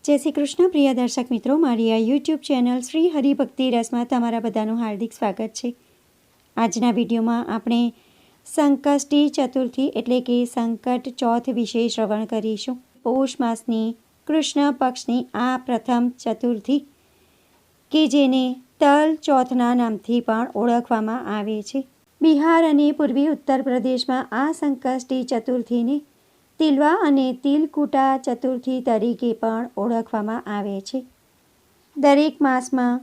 જય શ્રી કૃષ્ણ પ્રિય દર્શક મિત્રો, મારી આ યુટ્યુબ ચેનલ શ્રી હરિભક્તિ રસમાં તમારા બધાનું હાર્દિક સ્વાગત છે। આજના વિડીયોમાં આપણે સંકષ્ટી ચતુર્થી એટલે કે સંકટ ચોથ વિશે શ્રવણ કરીશું। પૌષ માસની કૃષ્ણ પક્ષની આ પ્રથમ ચતુર્થી કે જેને તલ ચોથના નામથી પણ ઓળખવામાં આવે છે। બિહાર અને પૂર્વી ઉત્તર પ્રદેશમાં આ સંકષ્ટી ચતુર્થીને તિલવા અને તિલકુટા ચતુર્થી તરીકે પણ ઓળખવામાં આવે છે। દરેક માસમાં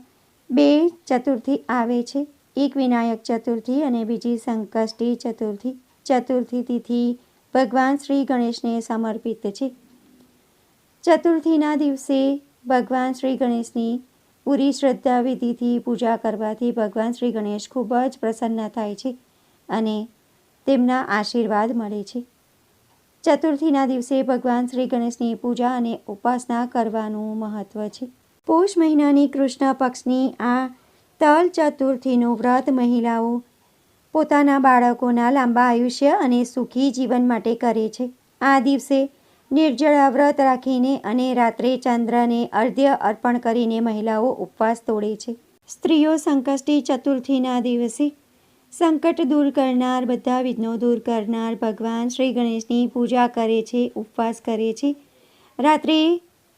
બે ચતુર્થી આવે છે, એક વિનાયક ચતુર્થી અને બીજી સંકષ્ટી ચતુર્થી। ચતુર્થી તિથિ ભગવાન શ્રી ગણેશને સમર્પિત છે। ચતુર્થીના દિવસે ભગવાન શ્રી ગણેશની પૂરી શ્રદ્ધા વિધિથી પૂજા કરવાથી ભગવાન શ્રી ગણેશ ખૂબ જ પ્રસન્ન થાય છે અને તેમના આશીર્વાદ મળે છે। ચતુર્થીના દિવસે ભગવાન શ્રી ગણેશની પૂજા અને ઉપાસના કરવાનું મહત્ત્વ છે। પૌષ મહિનાની કૃષ્ણ પક્ષની આ તલ ચતુર્થીનું વ્રત મહિલાઓ પોતાના બાળકોના લાંબા આયુષ્ય અને સુખી જીવન માટે કરે છે। આ દિવસે નિર્જળા વ્રત રાખીને અને રાત્રે ચંદ્રને અર્ધ્ય અર્પણ કરીને મહિલાઓ ઉપવાસ તોડે છે। સ્ત્રીઓ સંકષ્ટી ચતુર્થીના દિવસે સંકટ દૂર કરનાર, બધા વિઘ્નો દૂર કરનાર ભગવાન શ્રી ગણેશની પૂજા કરે છે, ઉપવાસ કરે છે। રાત્રે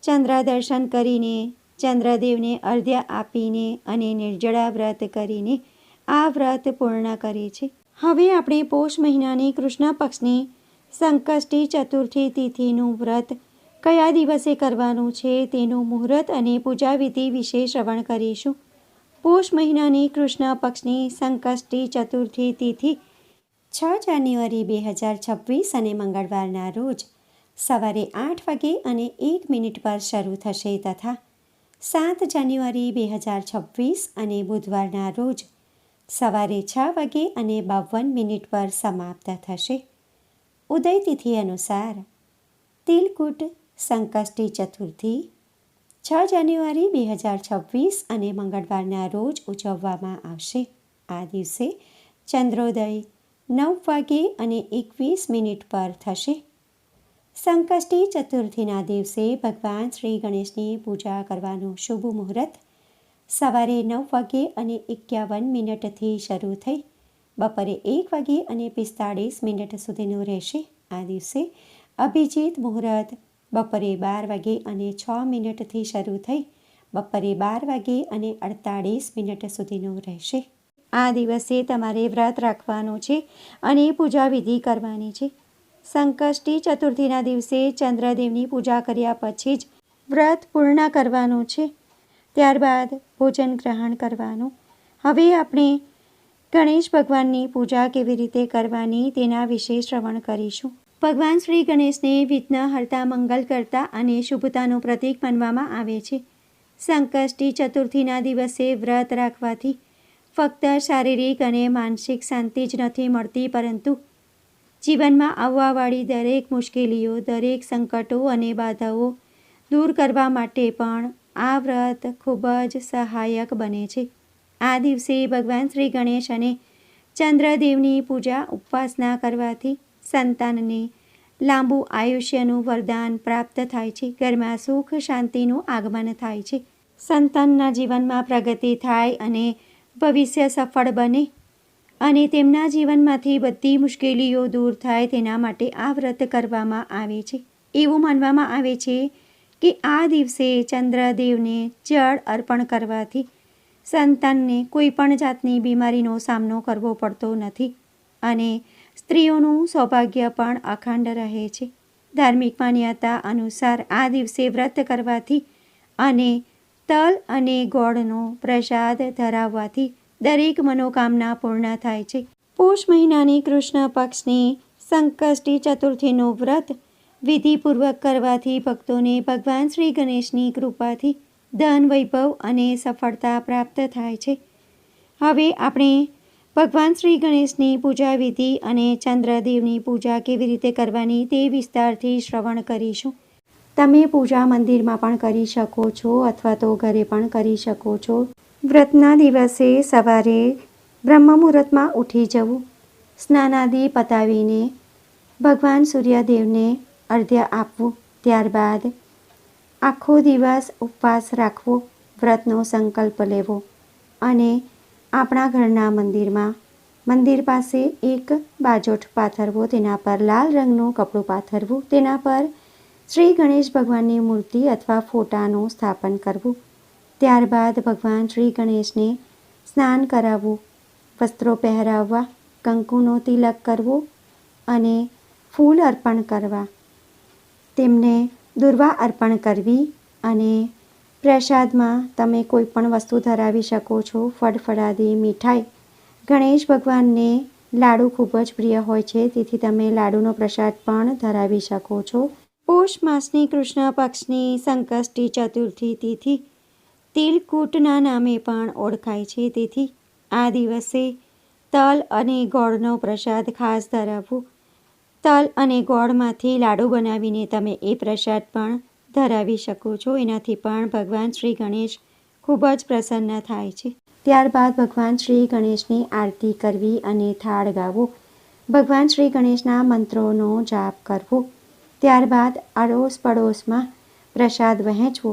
ચંદ્ર દર્શન કરીને, ચંદ્રદેવને અર્ધ્ય આપીને અને નિર્જળા વ્રત કરીને આ વ્રત પૂર્ણ કરે છે। હવે આપણે પૌષ મહિનાની કૃષ્ણ પક્ષની સંકષ્ટી ચતુર્થી તિથિનું વ્રત કયા દિવસે કરવાનું છે તેનું મુહૂર્ત અને પૂજા વિધિ વિશે શ્રવણ કરીશું। પૌષ મહિનાની કૃષ્ણ પક્ષની સંકષ્ટી ચતુર્થી તિથિ 6 જાન્યુઆરી 2026 અને મંગળવારના રોજ સવારે 8 વાગે અને 1 મિનિટ પર શરૂ થશે તથા 7 જાન્યુઆરી 2026 અને બુધવારના રોજ સવારે 6 વાગે અને 52 મિનિટ પર સમાપ્ત થશે। ઉદય તિથિ અનુસાર તિલકુટ સંકષ્ટી ચતુર્થી 6 જાન્યુઆરી 2026 અને મંગળવારના રોજ ઉજવવામાં આવશે। આ દિવસે ચંદ્રોદય 9 વાગે અને 21 મિનિટ પર થશે। સંકષ્ટી ચતુર્થીના દિવસે ભગવાન શ્રી ગણેશની પૂજા કરવાનું શુભ મુહૂર્ત સવારે 9 વાગે અને 51 મિનિટથી શરૂ થઈ બપોરે 1 વાગે અને 45 મિનિટ સુધીનું રહેશે। આ દિવસે અભિજીત મુહૂર્ત બપોરે 12 વાગે અને 6 મિનિટથી શરૂ થઈ બપોરે 12 વાગે અને 48 મિનિટ સુધીનું રહેશે। આ દિવસે તમારે વ્રત રાખવાનું છે અને પૂજા વિધિ કરવાની છે। સંકષ્ટી ચતુર્થીના દિવસે ચંદ્રદેવની પૂજા કર્યા પછી જ વ્રત પૂર્ણ કરવાનું છે, ત્યારબાદ ભોજન ગ્રહણ કરવાનું। હવે આપણે ગણેશ ભગવાનની પૂજા કેવી રીતે કરવાની તેના વિશે શ્રવણ કરીશું। ભગવાન શ્રી ગણેશને વિઘ્નહર્તા, મંગલકર્તા અને શુભતાનું પ્રતીક માનવામાં આવે છે। સંકષ્ટી ચતુર્થીના દિવસે વ્રત રાખવાથી ફક્ત શારીરિક અને માનસિક શાંતિ જ નથી મળતી, પરંતુ જીવનમાં આવવાવાળી દરેક મુશ્કેલીઓ, દરેક સંકટો અને બાધાઓ દૂર કરવા માટે પણ આ વ્રત ખૂબ જ સહાયક બને છે। આ દિવસે ભગવાન શ્રી ગણેશ અને ચંદ્રદેવની પૂજા ઉપાસના કરવાથી સંતાનને લાંબુ આયુષ્યનું વરદાન પ્રાપ્ત થાય છે, ઘરમાં સુખ શાંતિનું આગમન થાય છે, સંતાનના જીવનમાં પ્રગતિ થાય અને ભવિષ્ય સફળ બને અને તેમના જીવનમાંથી બધી મુશ્કેલીઓ દૂર થાય તેના માટે આ વ્રત કરવામાં આવે છે। એવું માનવામાં આવે છે કે આ દિવસે ચંદ્રદેવને જળ અર્પણ કરવાથી સંતાનને કોઈ પણ જાતની બીમારીનો સામનો કરવો પડતો નથી અને સ્ત્રીઓનું સૌભાગ્ય પણ અખંડ રહે છે। ધાર્મિક માન્યતા અનુસાર આ દિવસે વ્રત કરવાથી અને તલ અને ગોળનો પ્રસાદ ધરાવવાથી દરેક મનોકામના પૂર્ણ થાય છે। પૌષ મહિનાની કૃષ્ણ પક્ષની સંકષ્ટી ચતુર્થીનું વ્રત વિધિપૂર્વક કરવાથી ભક્તોને ભગવાન શ્રી ગણેશની કૃપાથી ધન, વૈભવ અને સફળતા પ્રાપ્ત થાય છે। હવે આપણે ભગવાન શ્રી ગણેશની પૂજા વિધિ અને ચંદ્રદેવની પૂજા કેવી રીતે કરવાની તે વિસ્તારથી શ્રવણ કરીશું। તમે પૂજા મંદિરમાં પણ કરી શકો છો અથવા તો ઘરે પણ કરી શકો છો। વ્રતના દિવસે સવારે બ્રહ્મ મુહૂર્તમાં ઉઠી જવું, સ્નાનાદિ પતાવીને ભગવાન સૂર્યદેવને અર્ધ્ય આપવું, ત્યારબાદ આખો દિવસ ઉપવાસ રાખવો, વ્રતનો સંકલ્પ લેવો અને આપણા ઘરના મંદિર પાસે એક બાજોઠ પાથરવો, તેના પર લાલ રંગનું કપડું પાથરવું, તેના પર શ્રી ગણેશ ભગવાનની મૂર્તિ અથવા ફોટાનું સ્થાપન કરવું. ત્યારબાદ ભગવાન શ્રી ગણેશને સ્નાન કરાવવું, વસ્ત્રો પહેરાવવા, કંકુનો તિલક કરવો અને ફૂલ અર્પણ કરવા, તેમને દુર્વા અર્પણ કરવી અને પ્રસાદમાં તમે કોઈ પણ વસ્તુ ધરાવી શકો છો. ફળફળાદી મીઠાઈ. ગણેશ ભગવાનને લાડુ ખૂબ જ પ્રિય હોય છે, તેથી તમે લાડુનો પ્રસાદ પણ ધરાવી શકો છો. પોષ માસની કૃષ્ણ પક્ષની સંકષ્ટી ચતુર્થી તિથિ તિલકૂટના નામે પણ ઓળખાય છે, તેથી આ દિવસે તલ અને ગોળનો પ્રસાદ ખાસ ધરાવવો. તલ અને ગોળમાંથી લાડુ બનાવીને તમે એ પ્રસાદ પણ ધરાવી શકો છો. એનાથી પણ ભગવાન શ્રી ગણેશ ખૂબ જ પ્રસન્ન થાય છે. ત્યારબાદ ભગવાન શ્રી ગણેશની આરતી કરવી અને થાળ ગાવો. ભગવાન શ્રી ગણેશના મંત્રોનો જાપ કરવો. ત્યારબાદ અડોશ પડોશમાં પ્રસાદ વહેંચવો.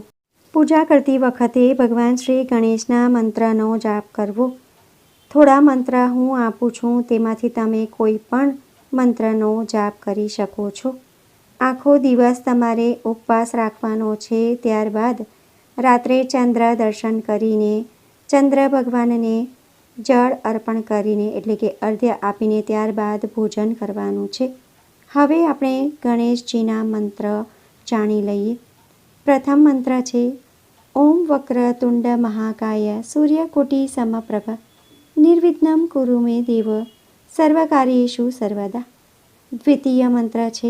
પૂજા કરતી વખતે ભગવાન શ્રી ગણેશના મંત્રનો જાપ કરવો. થોડા મંત્ર હું આપું છું, તેમાંથી તમે કોઈ પણ મંત્રનો જાપ કરી શકો છો. આખો દિવસ તમારે ઉપવાસ રાખવાનો છે. ત્યારબાદ રાત્રે ચંદ્ર દર્શન કરીને, ચંદ્ર ભગવાનને જળ અર્પણ કરીને એટલે કે અર્ધ્ય આપીને ત્યારબાદ ભોજન કરવાનું છે. હવે આપણે ગણેશજીના મંત્ર જાણી લઈએ. પ્રથમ મંત્ર છે ઓમ વક્રતુંડ મહાકાય સૂર્યકોટિ સમપ્રભ નિર્વિઘ્નમ કુરુ મે દેવ સર્વકાર્યેષુ સર્વદા. દ્વિતીય મંત્ર છે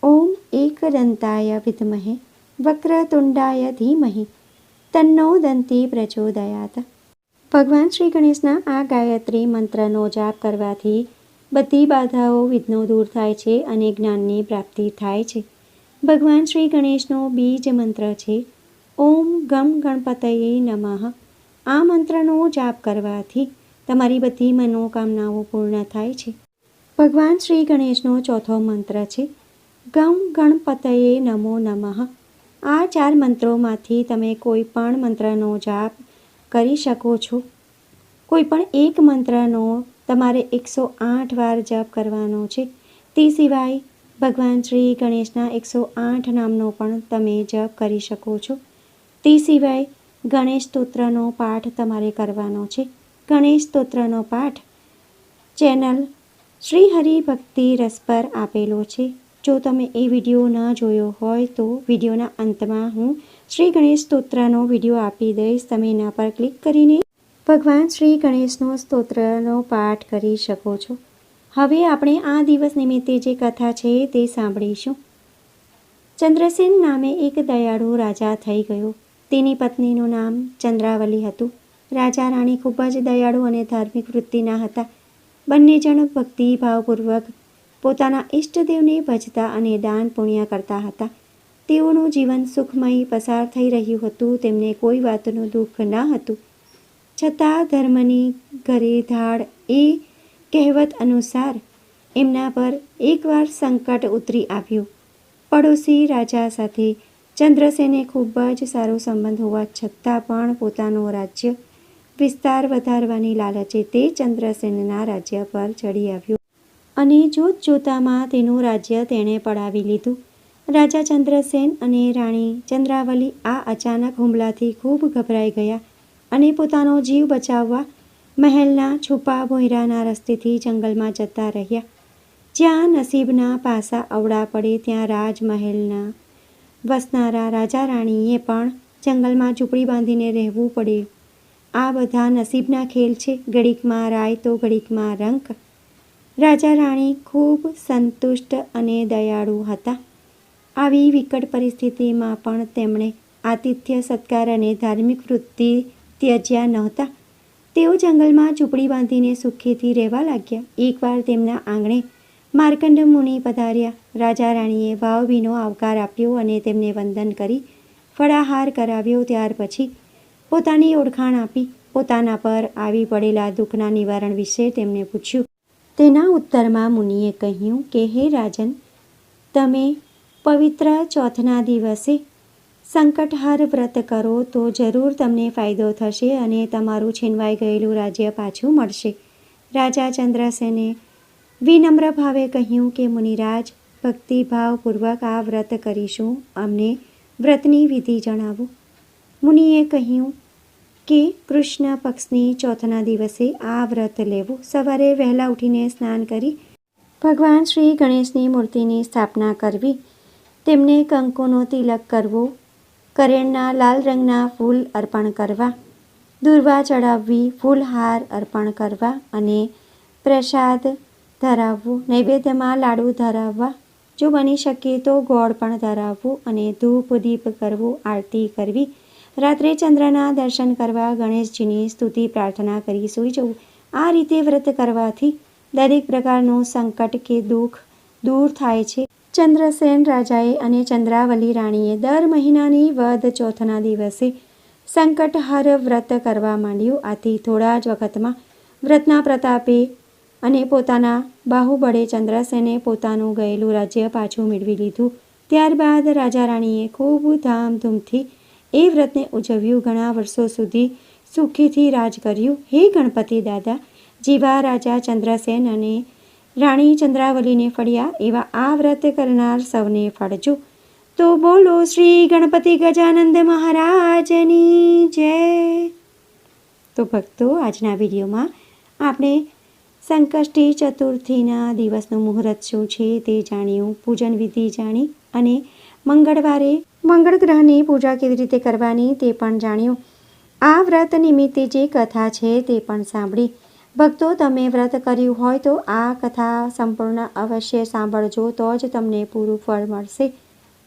ઓમ એકદંતાય વિદ્મહે વક્રતુંડાય ધીમહિ તન્નો દંતી પ્રચોદયાત. ભગવાન શ્રી ગણેશના આ ગાયત્રી મંત્રનો જાપ કરવાથી બધી બાધાઓ, વિઘ્નો દૂર થાય છે અને જ્ઞાનની પ્રાપ્તિ થાય છે. ભગવાન શ્રી ગણેશનો બીજ મંત્ર છે ઓમ ગમ ગણપતયે નમઃ. આ મંત્રનો જાપ કરવાથી તમારી બધી મનોકામનાઓ પૂર્ણ થાય છે. ભગવાન શ્રી ગણેશનો ચોથો મંત્ર છે ગમ ગણપતયે નમો નમઃ. આ 4 મંત્રોમાંથી તમે કોઈ પણ મંત્રનો જાપ કરી શકો છો. કોઈ પણ એક મંત્રનો તમારે 108 વાર જપ કરવાનો છે. તે સિવાય ભગવાન શ્રી ગણેશના 108 નામનો પણ તમે જપ કરી શકો છો. તે સિવાય ગણેશ સ્તોત્રનો પાઠ તમારે કરવાનો છે. ગણેશ સ્તોત્રનો પાઠ ચેનલ શ્રી હરિભક્તિ રસ પર આપેલો છે. જો તમે એ વિડીયો ન જોયો હોય તો વિડીયોના અંતમાં હું શ્રી ગણેશ સ્તોત્રનો વિડીયો આપી દઈશ. તમે એના પર ક્લિક કરીને ભગવાન શ્રી ગણેશનો સ્તોત્રનો પાઠ કરી શકો છો. હવે આપણે આ દિવસ નિમિત્તે જે કથા છે તે સાંભળીશું. ચંદ્રસેન નામે એક દયાળુ રાજા થઈ ગયો. તેની પત્નીનું નામ ચંદ્રાવલી હતું. રાજા રાણી ખૂબ જ દયાળુ અને ધાર્મિક વૃત્તિના હતા. બંને જણ ભક્તિભાવપૂર્વક પોતાના ઈષ્ટદેવને ભજતા અને દાન પુણ્ય કરતા હતા. તેઓનું જીવન સુખમય પસાર થઈ રહ્યું હતું. તેમને કોઈ વાતનું દુઃખ ન હતું. છતાં ધર્મની ઘરે ધાડ એ કહેવત અનુસાર એમના પર એકવાર સંકટ ઉતરી આવ્યું. પડોશી રાજા સાથે ચંદ્રસેને ખૂબ જ સારો સંબંધ હોવા છતાં પણ પોતાનો રાજ્ય વિસ્તાર વધારવાની લાલચે તે ચંદ્રસેનના રાજ્ય પર ચડી આવ્યો અને જોતજોતામાં તેનું રાજ્ય તેણે પડાવી લીધું. રાજા ચંદ્રસેન અને રાણી ચંદ્રાવલી આ અચાનક હુમલાથી ખૂબ ગભરાઈ ગયા અને પોતાનો જીવ બચાવવા મહેલના છુપા ભોંયરાના રસ્તેથી જંગલમાં જતા રહ્યા. જ્યાં નસીબના પાસા અવળા પડે ત્યાં રાજમહેલના વસનારા રાજા રાણીએ પણ જંગલમાં ઝૂંપડી બાંધીને રહેવું પડે. આ બધા નસીબના ખેલ છે. ઘડીકમાં રાય તો ઘડીકમાં રંક. રાજા રાણી ખૂબ સંતુષ્ટ અને દયાળુ હતા. આવી વિકટ પરિસ્થિતિમાં પણ તેમણે આતિથ્ય સત્કાર અને ધાર્મિક વૃત્તિ ત્યજ્યા નહોતા. તેઓ જંગલમાં ઝૂંપડી બાંધીને સુખેથી રહેવા લાગ્યા. એકવાર તેમના આંગણે માર્કંડ મુનિ પધાર્યા. રાજા રાણીએ ભાવભીનો આવકાર આપ્યો અને તેમને વંદન કરી ફળાહાર કરાવ્યો. ત્યાર પછી પોતાની ઓળખાણ આપી. પોતાના પર આવી પડેલા દુઃખના નિવારણ વિશે તેમને પૂછ્યું. તેના ઉત્તરમાં મુનિએ કહ્યું કે હે રાજન, તમે પવિત્ર ચોથના દિવસે સંકટહાર વ્રત કરો તો જરૂર તમને ફાયદો થશે અને તમારું છીનવાઈ ગયેલું રાજ્ય પાછું મળશે. રાજા ચંદ્રસેને વિનમ્ર ભાવે કહ્યું કે મુનિરાજ, ભક્તિભાવપૂર્વક આ વ્રત કરીશું. અમને વ્રતની વિધિ જણાવો. મુનિએ કહ્યું કે કૃષ્ણ પક્ષની ચોથના દિવસે આ વ્રત લેવું. સવારે વહેલા ઉઠીને સ્નાન કરી ભગવાન શ્રી ગણેશની મૂર્તિની સ્થાપના કરવી, તેમને કંકુનો તિલક કરવો, કરેણના લાલ રંગના ફૂલ અર્પણ કરવા, દુર્વા ચડાવવી, ફૂલહાર અર્પણ કરવા અને પ્રસાદ ધરાવવું. નૈવેદ્યમાં લાડુ ધરાવવા, જો બની શકે તો ગોળ પણ ધરાવવું અને ધૂપ દીપ કરવું, આરતી કરવી. રાત્રે ચંદ્રના દર્શન કરવા, ગણેશજીની સ્તુતિ પ્રાર્થના કરી સૂઈ જવું. આ રીતે વ્રત કરવાથી દરેક પ્રકારનું સંકટ કે દુઃખ દૂર થાય છે. ચંદ્રસેન રાજાએ અને ચંદ્રાવલી રાણીએ દર મહિનાની વદ ચોથના દિવસે સંકટહર વ્રત કરવા માંડ્યું. આથી થોડા જ વખતમાં વ્રતના પ્રતાપે અને પોતાના બાહુબળે ચંદ્રસેને પોતાનું ગયેલું રાજ્ય પાછું મેળવી લીધું. ત્યારબાદ રાજા રાણીએ ખૂબ ધામધૂમથી એ વ્રતને ઉજવ્યું. ઘણા વર્ષો સુધી સુખીથી રાજ કર્યું. હે ગણપતિ દાદા, જેવા રાજા ચંદ્રસેન અને રાણી ચંદ્રાવલીને ફળ્યા એવા આ વ્રત કરનાર સૌને ફળજો. તો બોલો શ્રી ગણપતિ ગજાનંદ મહારાજની જય. તો ભક્તો, આજના વિડીયોમાં આપણે સંકષ્ટી ચતુર્થીના દિવસનું મુહૂર્ત શું છે તે જાણ્યું, પૂજન વિધિ જાણી અને મંગળવારે મંગળ ગ્રહની પૂજા કેવી રીતે કરવાની તે પણ જાણ્યું. આ વ્રત નિમિત્તે જે કથા છે તે પણ સાંભળી. ભક્તો, તમે વ્રત કર્યું હોય તો આ કથા સંપૂર્ણ અવશ્ય સાંભળજો, તો જ તમને પૂરું ફળ મળશે.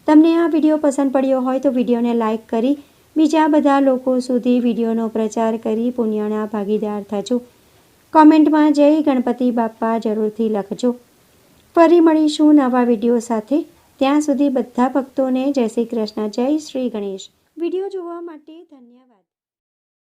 તમને આ વિડીયો પસંદ પડ્યો હોય તો વિડીયોને લાઈક કરી બીજા બધા લોકો સુધી વિડીયોનો પ્રચાર કરી પુણ્યના ભાગીદાર થજો. કોમેન્ટમાં જય ગણપતિ બાપ્પા જરૂરથી લખજો. ફરી મળીશું નવા વિડીયો સાથે. ત્યાં સુધી બધા ભક્તોને જય શ્રી કૃષ્ણ, જય શ્રી ગણેશ. વિડીયો જોવા માટે ધન્યવાદ.